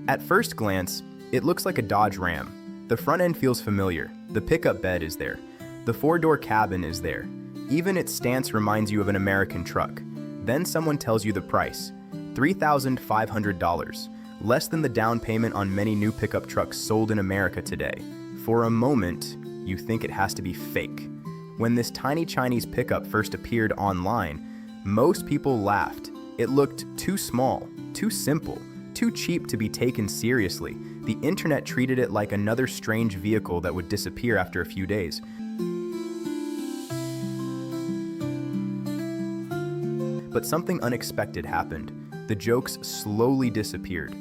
At first glance, it looks like a Dodge Ram. The front end feels familiar. The pickup bed is there. The four-door cabin is there. Even its stance reminds you of an American truck. Then someone tells you the price, $3,500, less than the down payment on many new pickup trucks sold in America today. For a moment, you think it has to be fake. When this tiny Chinese pickup first appeared online, most people laughed. It looked too small, too simple, too cheap to be taken seriously. The internet treated it like another strange vehicle that would disappear after a few days. But something unexpected happened. The jokes slowly disappeared.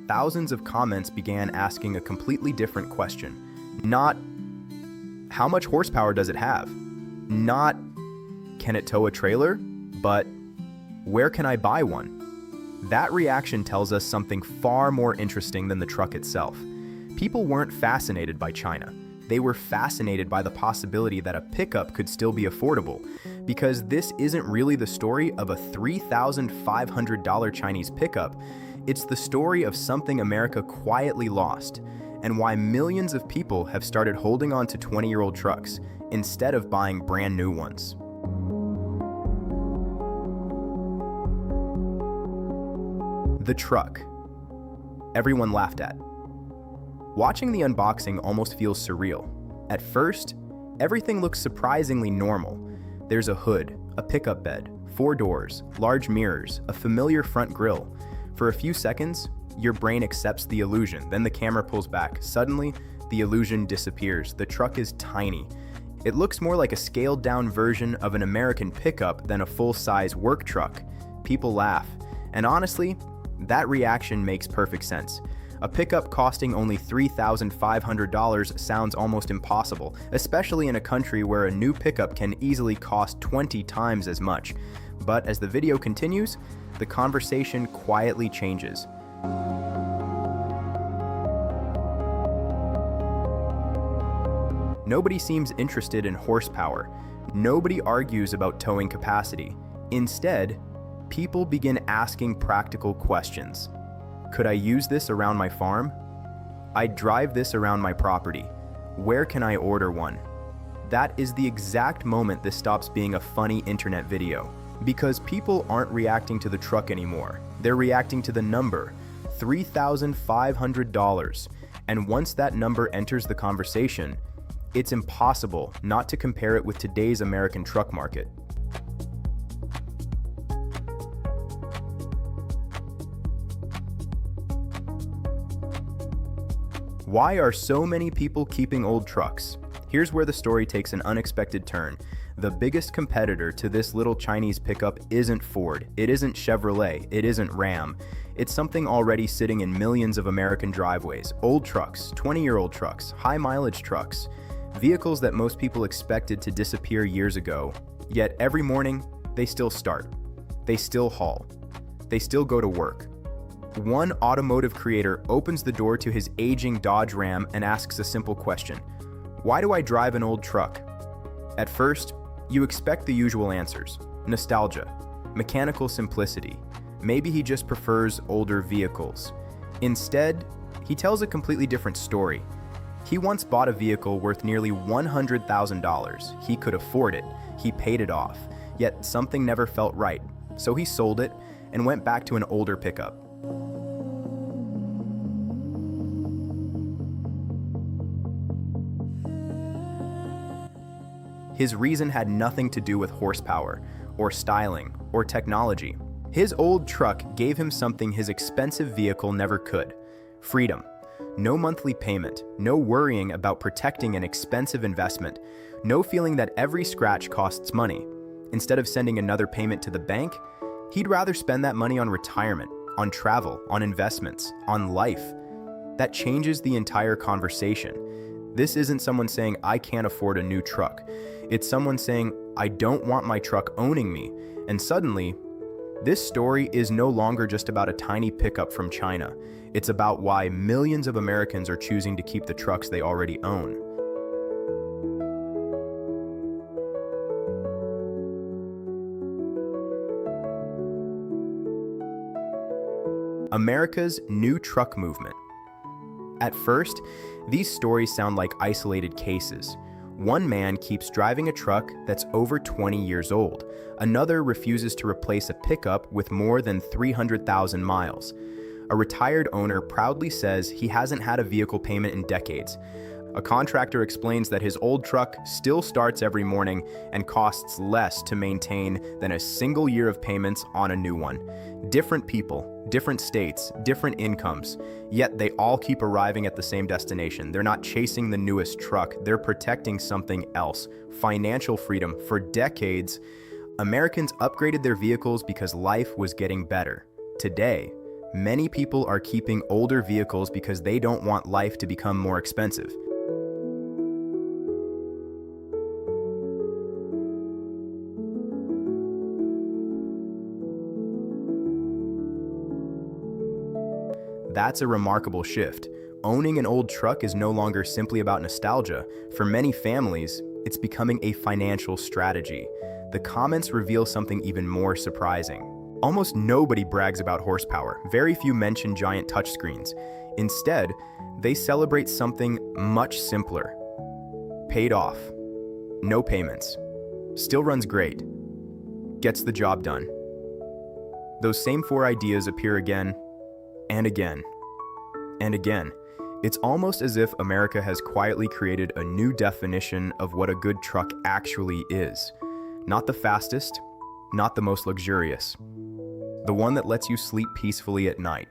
Thousands of comments began asking a completely different question. Not, how much horsepower does it have? Not, can it tow a trailer? But, where can I buy one? That reaction tells us something far more interesting than the truck itself. People weren't fascinated by China. They were fascinated by the possibility that a pickup could still be affordable, because this isn't really the story of a $3,500 Chinese pickup. It's the story of something America quietly lost, and why millions of people have started holding on to 20-year-old trucks instead of buying brand new ones. The truck. Everyone laughed at. Watching the unboxing almost feels surreal. At first, everything looks surprisingly normal. There's a hood, a pickup bed, 4 doors, large mirrors, a familiar front grille. For a few seconds, your brain accepts the illusion, then the camera pulls back. Suddenly, the illusion disappears. The truck is tiny. It looks more like a scaled-down version of an American pickup than a full-size work truck. People laugh, and honestly, that reaction makes perfect sense. A pickup costing only $3,500 sounds almost impossible, especially in a country where a new pickup can easily cost 20 times as much. But as the video continues, the conversation quietly changes. Nobody seems interested in horsepower. Nobody argues about towing capacity. Instead, people begin asking practical questions. Could I use this around my farm? I'd drive this around my property. Where can I order one? That is the exact moment this stops being a funny internet video, because people aren't reacting to the truck anymore. They're reacting to the number, $3,500. And once that number enters the conversation, it's impossible not to compare it with today's American truck market. Why are so many people keeping old trucks? Here's where the story takes an unexpected turn. The biggest competitor to this little Chinese pickup isn't Ford, it isn't Chevrolet, it isn't Ram. It's something already sitting in millions of American driveways. Old trucks, 20-year-old trucks, high-mileage trucks. Vehicles that most people expected to disappear years ago. Yet every morning, they still start. They still haul. They still go to work. One automotive creator opens the door to his aging Dodge Ram and asks a simple question. Why do I drive an old truck? At first, you expect the usual answers. Nostalgia, mechanical simplicity. Maybe he just prefers older vehicles. Instead, he tells a completely different story. He once bought a vehicle worth nearly $100,000. He could afford it. He paid it off. Yet something never felt right. So he sold it and went back to an older pickup. His reason had nothing to do with horsepower, or styling, or technology. His old truck gave him something his expensive vehicle never could: freedom. No monthly payment, no worrying about protecting an expensive investment, no feeling that every scratch costs money. Instead of sending another payment to the bank, he'd rather spend that money on retirement, on travel, on investments, on life. That changes the entire conversation. This isn't someone saying, I can't afford a new truck. It's someone saying, I don't want my truck owning me. And suddenly, this story is no longer just about a tiny pickup from China. It's about why millions of Americans are choosing to keep the trucks they already own. America's new truck movement. At first, these stories sound like isolated cases. One man keeps driving a truck that's over 20 years old. Another refuses to replace a pickup with more than 300,000 miles. A retired owner proudly says he hasn't had a vehicle payment in decades. A contractor explains that his old truck still starts every morning and costs less to maintain than a single year of payments on a new one. Different people, different states, different incomes, yet they all keep arriving at the same destination. They're not chasing the newest truck, they're protecting something else: financial freedom. For decades, Americans upgraded their vehicles because life was getting better. Today, many people are keeping older vehicles because they don't want life to become more expensive. That's a remarkable shift. Owning an old truck is no longer simply about nostalgia. For many families, it's becoming a financial strategy. The comments reveal something even more surprising. Almost nobody brags about horsepower. Very few mention giant touchscreens. Instead, they celebrate something much simpler. Paid off. No payments. Still runs great. Gets the job done. Those same four ideas appear again and again and again. It's almost as if America has quietly created a new definition of what a good truck actually is. Not the fastest, not the most luxurious. The one that lets you sleep peacefully at night.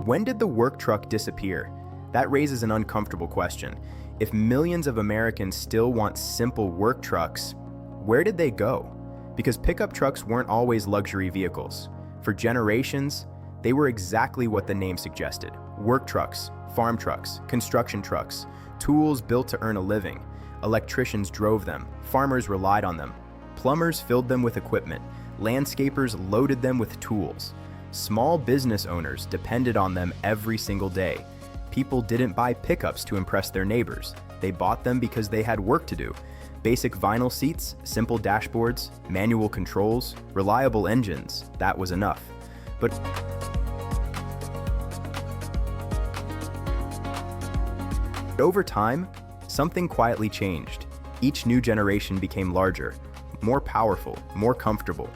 When did the work truck disappear? That raises an uncomfortable question. If millions of Americans still want simple work trucks, where did they go? Because pickup trucks weren't always luxury vehicles. For generations, they were exactly what the name suggested: work trucks, farm trucks, construction trucks, tools built to earn a living. Electricians drove them, farmers relied on them, plumbers filled them with equipment, landscapers loaded them with tools. Small business owners depended on them every single day. People didn't buy pickups to impress their neighbors. They bought them because they had work to do. Basic vinyl seats, simple dashboards, manual controls, reliable engines, that was enough. But over time, something quietly changed. Each new generation became larger, more powerful, more comfortable,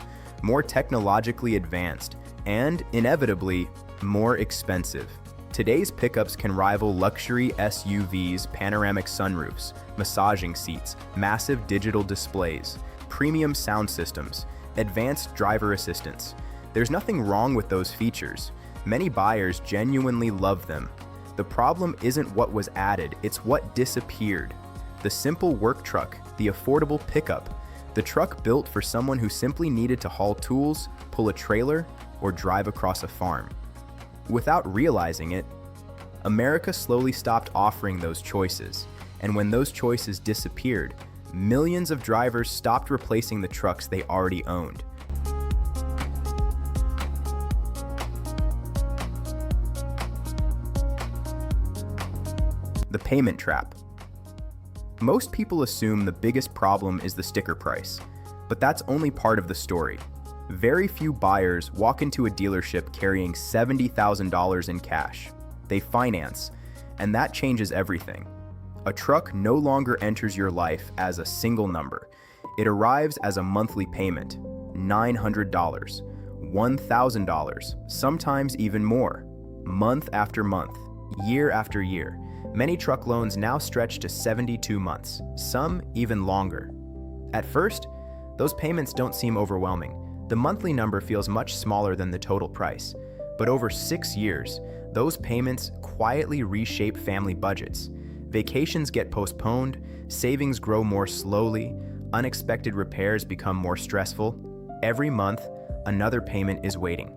more technologically advanced, and inevitably, more expensive. Today's pickups can rival luxury SUVs, panoramic sunroofs, massaging seats, massive digital displays, premium sound systems, advanced driver assistance. There's nothing wrong with those features. Many buyers genuinely love them. The problem isn't what was added, it's what disappeared. The simple work truck, the affordable pickup, the truck built for someone who simply needed to haul tools, pull a trailer, or drive across a farm. Without realizing it, America slowly stopped offering those choices, and when those choices disappeared, millions of drivers stopped replacing the trucks they already owned. The payment trap. Most people assume the biggest problem is the sticker price, but that's only part of the story. Very few buyers walk into a dealership carrying $70,000 in cash. They finance, and that changes everything. A truck no longer enters your life as a single number. It arrives as a monthly payment: $900, $1,000, sometimes even more. Month after month, year after year. Many truck loans now stretch to 72 months, some even longer. At first, those payments don't seem overwhelming. The monthly number feels much smaller than the total price. But over 6 years, those payments quietly reshape family budgets. Vacations get postponed, savings grow more slowly, unexpected repairs become more stressful. Every month, another payment is waiting.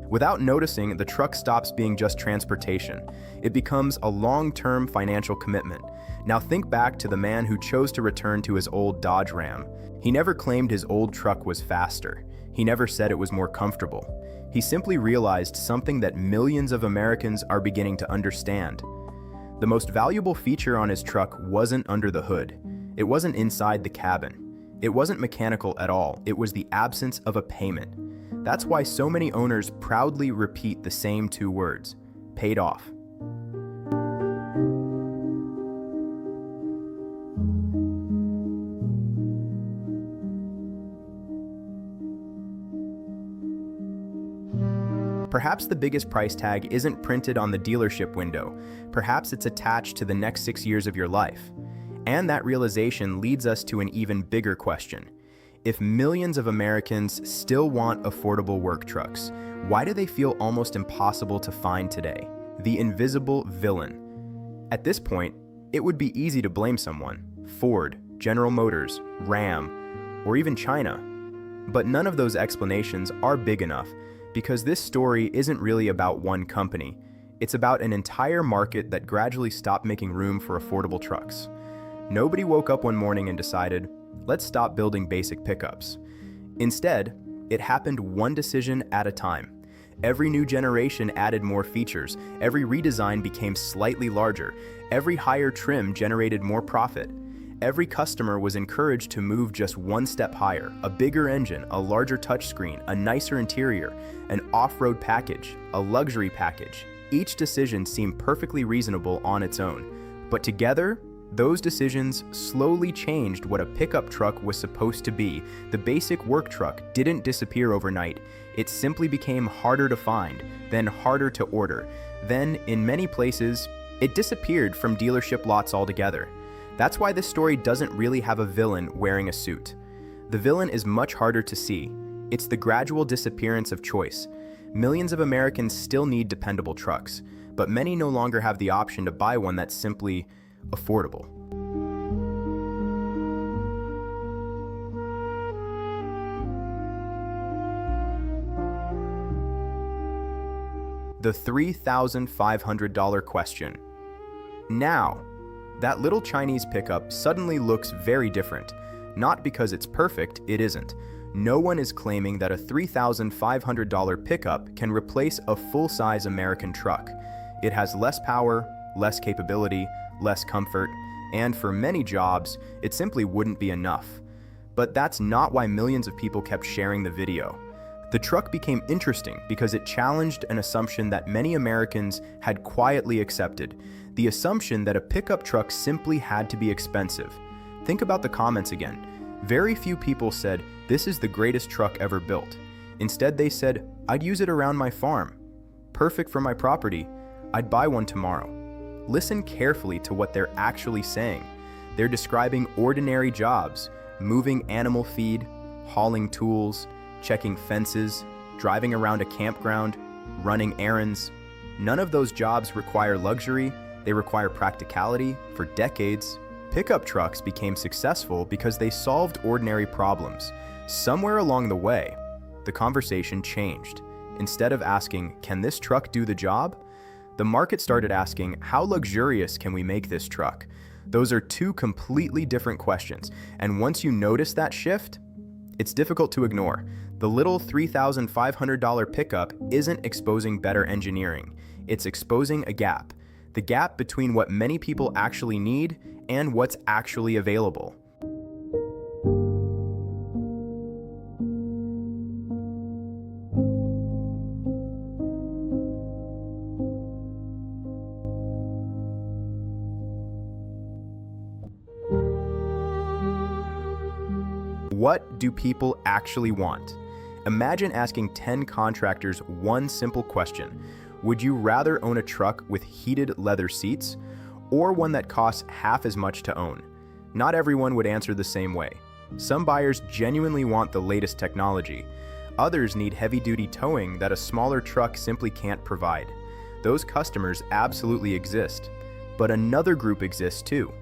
Without noticing, the truck stops being just transportation. It becomes a long-term financial commitment. Now think back to the man who chose to return to his old Dodge Ram. He never claimed his old truck was faster. He never said it was more comfortable. He simply realized something that millions of Americans are beginning to understand. The most valuable feature on his truck wasn't under the hood. It wasn't inside the cabin. It wasn't mechanical at all. It was the absence of a payment. That's why so many owners proudly repeat the same two words: paid off. Perhaps the biggest price tag isn't printed on the dealership window. Perhaps it's attached to the next 6 years of your life. And that realization leads us to an even bigger question. If millions of Americans still want affordable work trucks, why do they feel almost impossible to find today? The invisible villain. At this point, it would be easy to blame someone: Ford, General Motors, Ram, or even China. But none of those explanations are big enough, because this story isn't really about one company. It's about an entire market that gradually stopped making room for affordable trucks. Nobody woke up one morning and decided, let's stop building basic pickups. Instead, it happened one decision at a time. Every new generation added more features. Every redesign became slightly larger. Every higher trim generated more profit. Every customer was encouraged to move just one step higher: a bigger engine, a larger touchscreen, a nicer interior, an off-road package, a luxury package. Each decision seemed perfectly reasonable on its own, but together, those decisions slowly changed what a pickup truck was supposed to be. The basic work truck didn't disappear overnight. It simply became harder to find, then harder to order. Then, in many places, it disappeared from dealership lots altogether. That's why this story doesn't really have a villain wearing a suit. The villain is much harder to see. It's the gradual disappearance of choice. Millions of Americans still need dependable trucks, but many no longer have the option to buy one that's simply affordable. The $3,500 question. Now, that little Chinese pickup suddenly looks very different. Not because it's perfect, it isn't. No one is claiming that a $3,500 pickup can replace a full-size American truck. It has less power, less capability, less comfort, and for many jobs, it simply wouldn't be enough. But that's not why millions of people kept sharing the video. The truck became interesting because it challenged an assumption that many Americans had quietly accepted: the assumption that a pickup truck simply had to be expensive. Think about the comments again. Very few people said, "This is the greatest truck ever built." Instead, they said, "I'd use it around my farm. Perfect for my property. I'd buy one tomorrow." Listen carefully to what they're actually saying. They're describing ordinary jobs: moving animal feed, hauling tools, checking fences, driving around a campground, running errands. None of those jobs require luxury. They require practicality. For decades, pickup trucks became successful because they solved ordinary problems. Somewhere along the way, the conversation changed. Instead of asking, "Can this truck do the job?" the market started asking, "How luxurious can we make this truck?" Those are two completely different questions, and once you notice that shift, it's difficult to ignore. The little $3,500 pickup isn't exposing better engineering. It's exposing a gap. The gap between what many people actually need and what's actually available. What do people actually want? Imagine asking 10 contractors one simple question. Would you rather own a truck with heated leather seats or one that costs half as much to own? Not everyone would answer the same way. Some buyers genuinely want the latest technology. Others need heavy-duty towing that a smaller truck simply can't provide. Those customers absolutely exist. But another group exists too: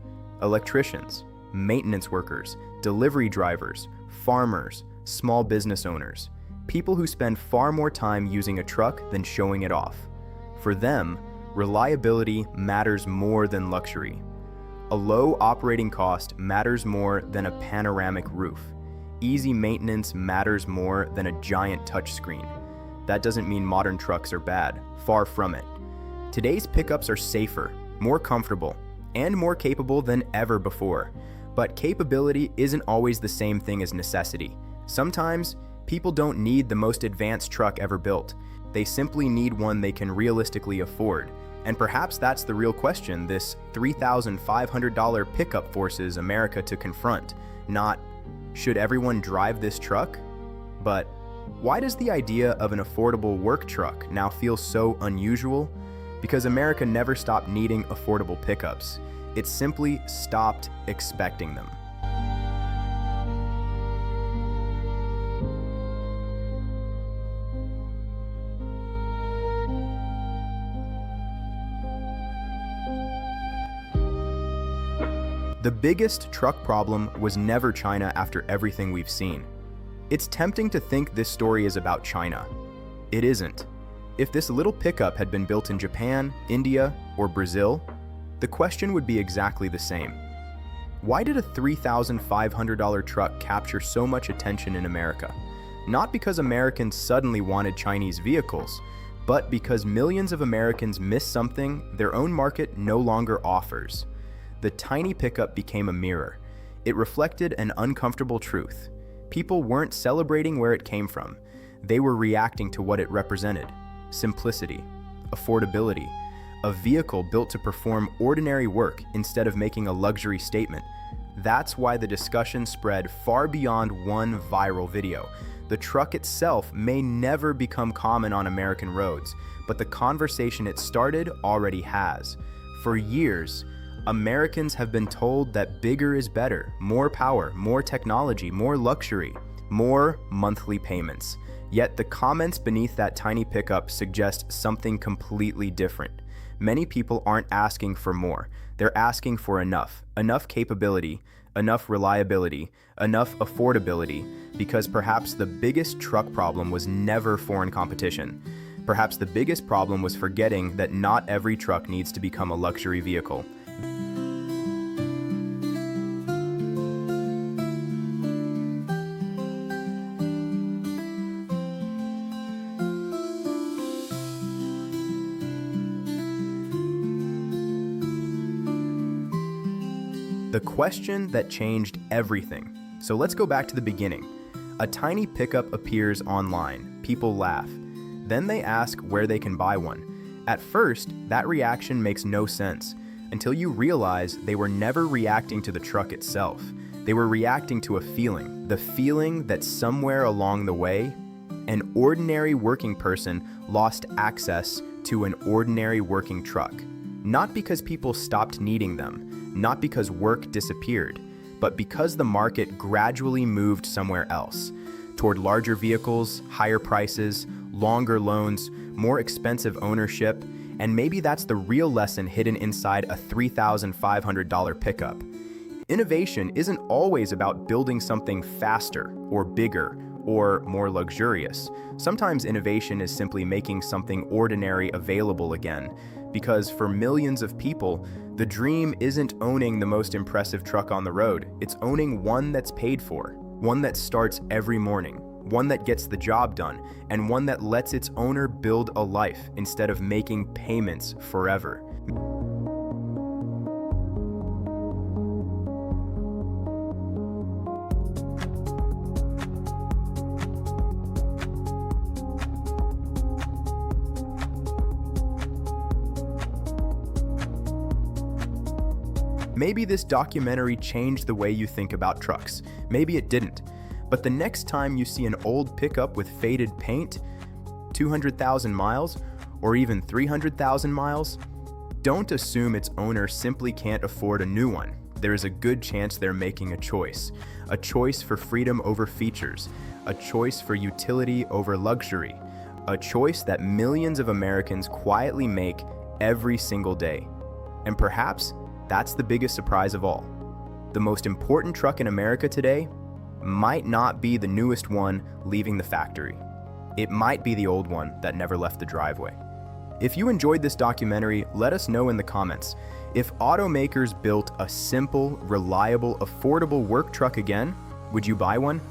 electricians, maintenance workers, delivery drivers, farmers, small business owners, people who spend far more time using a truck than showing it off. For them, reliability matters more than luxury. A low operating cost matters more than a panoramic roof. Easy maintenance matters more than a giant touchscreen. That doesn't mean modern trucks are bad, far from it. Today's pickups are safer, more comfortable, and more capable than ever before. But capability isn't always the same thing as necessity. Sometimes, people don't need the most advanced truck ever built. They simply need one they can realistically afford. And perhaps that's the real question this $3,500 pickup forces America to confront. Not, should everyone drive this truck? But, why does the idea of an affordable work truck now feel so unusual? Because America never stopped needing affordable pickups. It simply stopped expecting them. The biggest truck problem was never China after everything we've seen. It's tempting to think this story is about China. It isn't. If this little pickup had been built in Japan, India, or Brazil, the question would be exactly the same. Why did a $3,500 truck capture so much attention in America? Not because Americans suddenly wanted Chinese vehicles, but because millions of Americans missed something their own market no longer offers. The tiny pickup became a mirror. It reflected an uncomfortable truth. People weren't celebrating where it came from. They were reacting to what it represented. Simplicity, affordability, a vehicle built to perform ordinary work instead of making a luxury statement. That's why the discussion spread far beyond one viral video. The truck itself may never become common on American roads, but the conversation it started already has. For years, Americans have been told that bigger is better, more power, more technology, more luxury, more monthly payments. Yet the comments beneath that tiny pickup suggest something completely different. Many people aren't asking for more. They're asking for enough capability, enough reliability, enough affordability, because perhaps the biggest truck problem was never foreign competition. Perhaps the biggest problem was forgetting that not every truck needs to become a luxury vehicle. The question that changed everything. So let's go back to the beginning. A tiny pickup appears online. People laugh. Then they ask where they can buy one. At first, that reaction makes no sense until you realize they were never reacting to the truck itself. They were reacting to a feeling, the feeling that somewhere along the way, an ordinary working person lost access to an ordinary working truck. Not because people stopped needing them, not because work disappeared, but because the market gradually moved somewhere else, toward larger vehicles, higher prices, longer loans, more expensive ownership, and maybe that's the real lesson hidden inside a $3,500 pickup. Innovation isn't always about building something faster or bigger or more luxurious. Sometimes innovation is simply making something ordinary available again, because for millions of people, the dream isn't owning the most impressive truck on the road. It's owning one that's paid for, one that starts every morning, one that gets the job done, and one that lets its owner build a life instead of making payments forever. Maybe this documentary changed the way you think about trucks. Maybe it didn't. But the next time you see an old pickup with faded paint, 200,000 miles, or even 300,000 miles, don't assume its owner simply can't afford a new one. There is a good chance they're making a choice for freedom over features, a choice for utility over luxury, a choice that millions of Americans quietly make every single day. And perhaps that's the biggest surprise of all. The most important truck in America today might not be the newest one leaving the factory. It might be the old one that never left the driveway. If you enjoyed this documentary, let us know in the comments. If automakers built a simple, reliable, affordable work truck again, would you buy one?